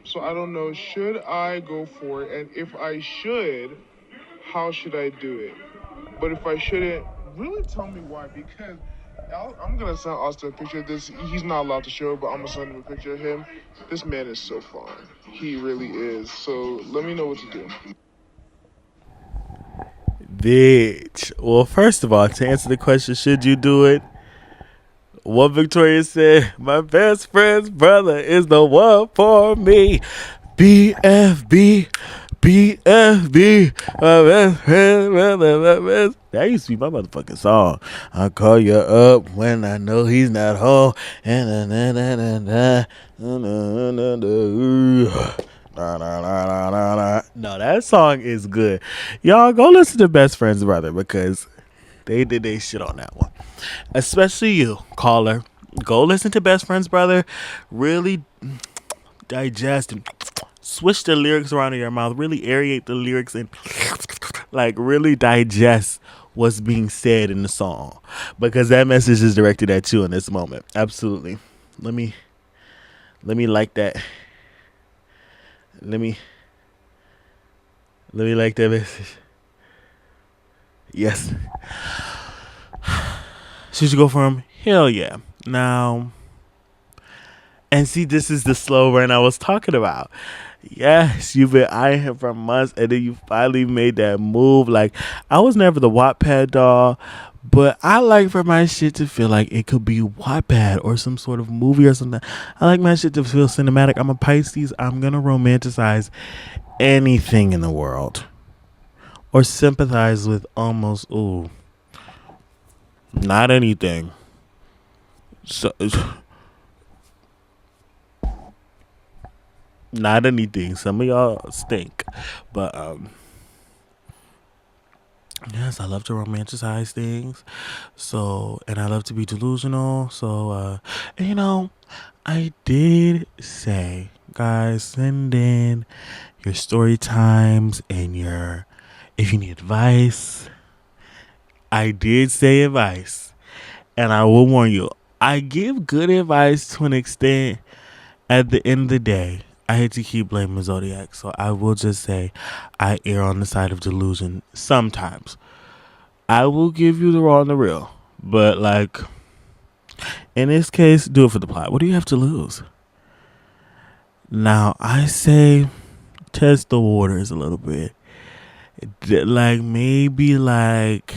So I don't know, should I go for it? And if I should, how should I do it? But if I shouldn't, really tell me why, because I'm gonna send Austin a picture of this. He's not allowed to show it, but I'm gonna send him a picture of him. This man is so fine. He really is. So let me know what to do. Bitch. Well, first of all, to answer the question, should you do it? What Victoria said, my best friend's brother is the one for me. BFB, BFB, my best friend's brother, my best. That used to be my motherfucking song. I call you up when I know he's not home. No, that song is good. Y'all go listen to Best Friend's Brother, because they did they shit on that one. Especially you, caller. Go listen to Best Friend's Brother. Really digest and switch the lyrics around in your mouth. Really aerate the lyrics and like really digest what's being said in the song, because that message is directed at you in this moment. Absolutely. Let me like that. Let me like that message. Yes. Should you go for him? Hell yeah. Now, and see, this is the slow burn I was talking about. Yes, you've been eyeing him for months, and then you finally made that move. Like, I was never the Wattpad doll, but I like for my shit to feel like it could be Wattpad or some sort of movie or something. I like my shit to feel cinematic. I'm a Pisces. I'm gonna romanticize anything in the world or sympathize with almost not anything. So not anything. Some of y'all stink, but yes, I love to romanticize things. So, and I love to be delusional. So, and I did say, guys, send in your story times and if you need advice. I did say advice, and I will warn you, I give good advice to an extent. At the end of the day, I hate to keep blaming Zodiac, so I will just say I err on the side of delusion sometimes. I will give you the raw and the real, but like in this case, do it for the plot. What do you have to lose? Now, I say test the waters a little bit. Like maybe like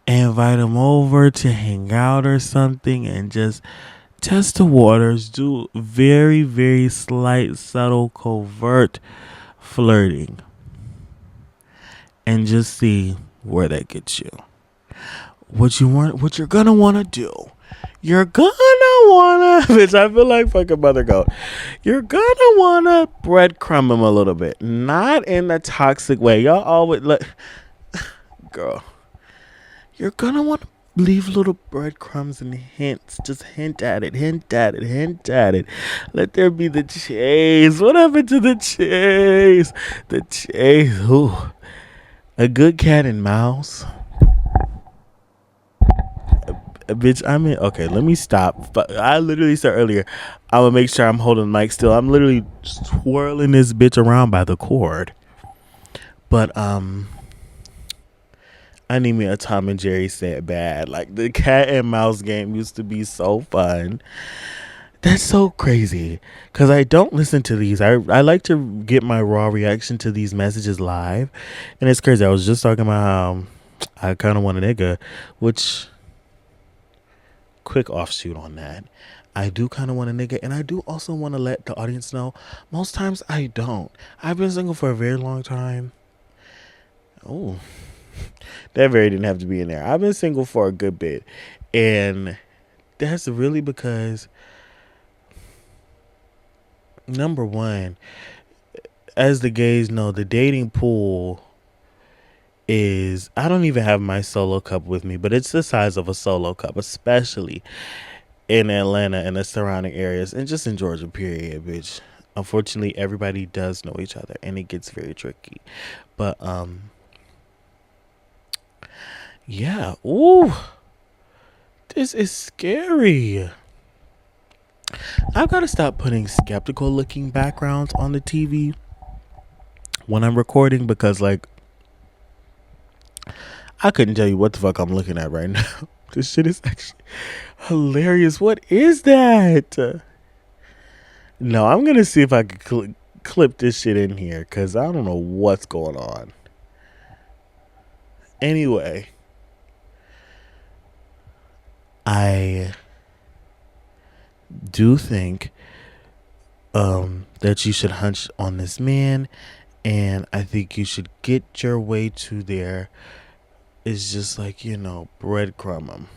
invite them over to hang out or something and just test the waters. Do very, very slight, subtle, covert flirting and just see where that gets you. What you're gonna wanna do. You're gonna wanna bitch, I feel like fucking Mother Goat. You're gonna wanna breadcrumb him a little bit. Not in a toxic way. Y'all always look girl. You're gonna wanna leave little breadcrumbs and hints. Just hint at it, hint at it, hint at it. Let there be the chase. What happened to the chase? The chase. Ooh. A good cat and mouse. Bitch, I'm in. Okay, let me stop. But I literally said earlier, I'm gonna make sure I'm holding the mic still. I'm literally twirling this bitch around by the cord. But I need me a Tom and Jerry set bad. Like the cat and mouse game used to be so fun. That's so crazy. Cause I don't listen to these. I like to get my raw reaction to these messages live. And it's crazy. I was just talking about how I kinda want a nigga, which quick offshoot on that. I do kind of want a nigga, and I do also want to let the audience know. Most times I don't. I've been single for a very long time. Oh, that very didn't have to be in there. I've been single for a good bit, and that's really because number one, as the gays know, the dating pool is I don't even have my solo cup with me, but it's the size of a solo cup, especially in Atlanta and the surrounding areas, and just in Georgia, period, bitch. Unfortunately, everybody does know each other, and it gets very tricky. But yeah. Ooh, this is scary. I've got to stop putting skeptical looking backgrounds on the TV when I'm recording because, like, I couldn't tell you what the fuck I'm looking at right now. This shit is actually hilarious. What is that? No, I'm gonna see if I can clip this shit in here because I don't know what's going on. Anyway, I do think that you should hunch on this man, and I think you should get your way to there. It's just like breadcrumb him.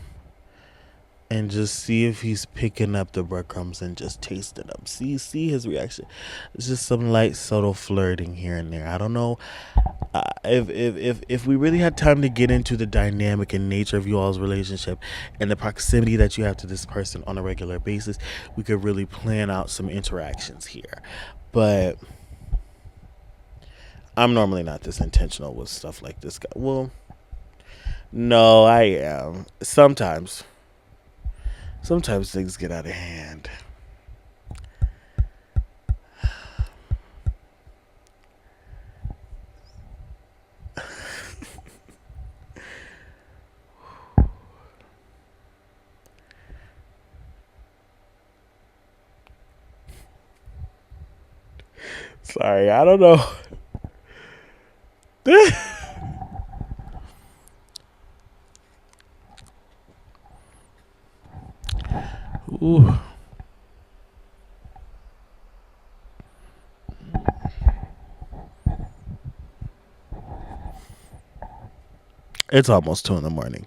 And just see if he's picking up the breadcrumbs and just tasting them. See his reaction. It's just some light, subtle flirting here and there. I don't know if we really had time to get into the dynamic and nature of you all's relationship and the proximity that you have to this person on a regular basis. We could really plan out some interactions here, but I'm normally not this intentional with stuff like this. Well, no, I am sometimes. Sometimes things get out of hand. Sorry, I don't know. Ooh. It's almost 2 a.m,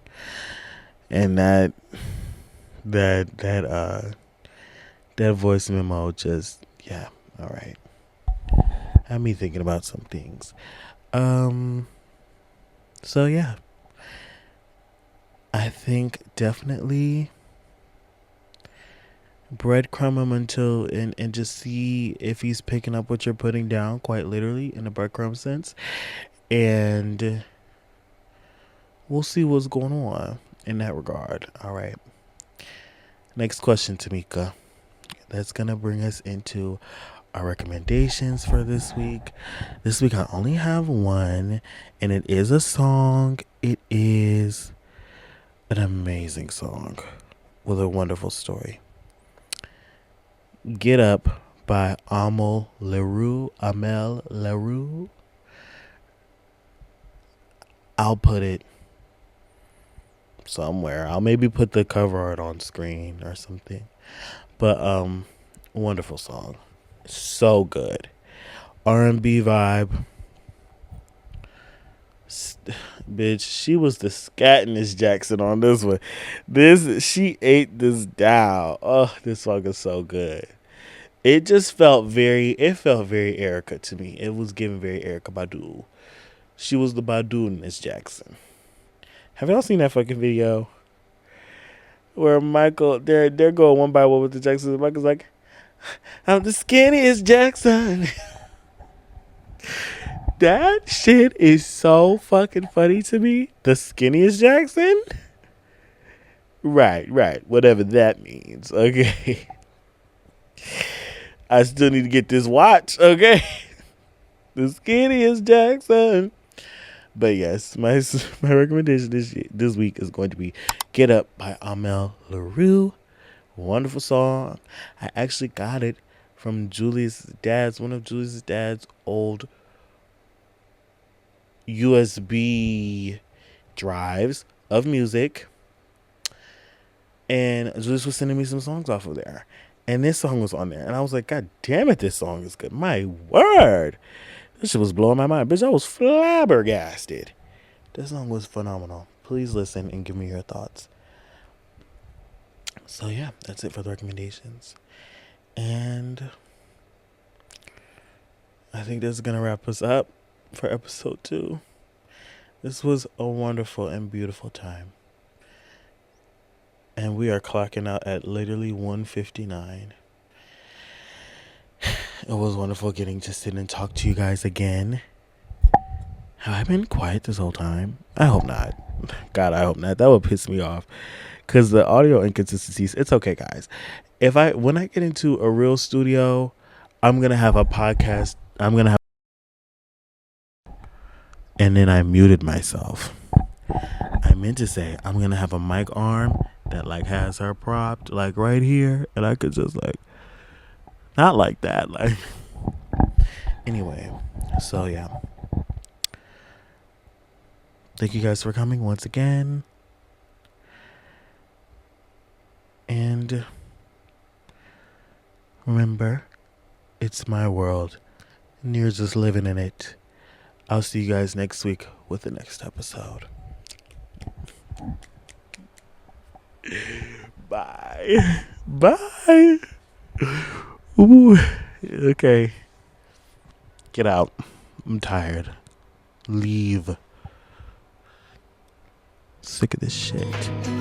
and that that voice memo just, yeah, all right, had me thinking about some things. So yeah, I think definitely breadcrumb him until and just see if he's picking up what you're putting down, quite literally in the breadcrumb sense, and we'll see what's going on in that regard. All right. Next question, Tamika. That's gonna bring us into our recommendations for this week. This week I only have one, and it is a song. It is an amazing song with a wonderful story. Get Up by Amel Leroux. I'll put it somewhere. I'll maybe put the cover art on screen or something. But wonderful song. So good. R&B vibe. Bitch, she was the scattingest Jackson on this one. She ate this down. Oh, this song is so good. It felt very Erica to me. It was giving very Erica Badu. She was the Badu in Miss Jackson. Have y'all seen that fucking video? Where Michael, they're going one by one with the Jacksons. Michael's like, I'm the skinniest Jackson. That shit is so fucking funny to me. The skinniest Jackson? Right. Whatever that means. Okay. I still need to get this watch. Okay. The skinniest Jackson. But yes, my recommendation this week is going to be Get Up by Amel Leroux. Wonderful song. I actually got it from one of Julius's dad's old USB drives of music. And Julius was sending me some songs off of there. And this song was on there. And I was like, God damn it, this song is good. My word. This shit was blowing my mind. Bitch, I was flabbergasted. This song was phenomenal. Please listen and give me your thoughts. So yeah, that's it for the recommendations. And I think this is going to wrap us up for episode 2. This was a wonderful and beautiful time. And we are clocking out at literally 1:59. It was wonderful getting to sit and talk to you guys again. Have I been quiet this whole time? I hope not. God, I hope not. That would piss me off. Because the audio inconsistencies, it's okay, guys. When I get into a real studio, I'm going to have a podcast. And then I muted myself. I meant to say, I'm going to have a mic arm that like has her propped like right here. And I could just like, not like that. Like, anyway. So yeah. Thank you guys for coming once again. And remember, it's my world, and you're just living in it. I'll see you guys next week with the next episode. Bye. Bye. Ooh. Okay. Get out. I'm tired. Leave. Sick of this shit.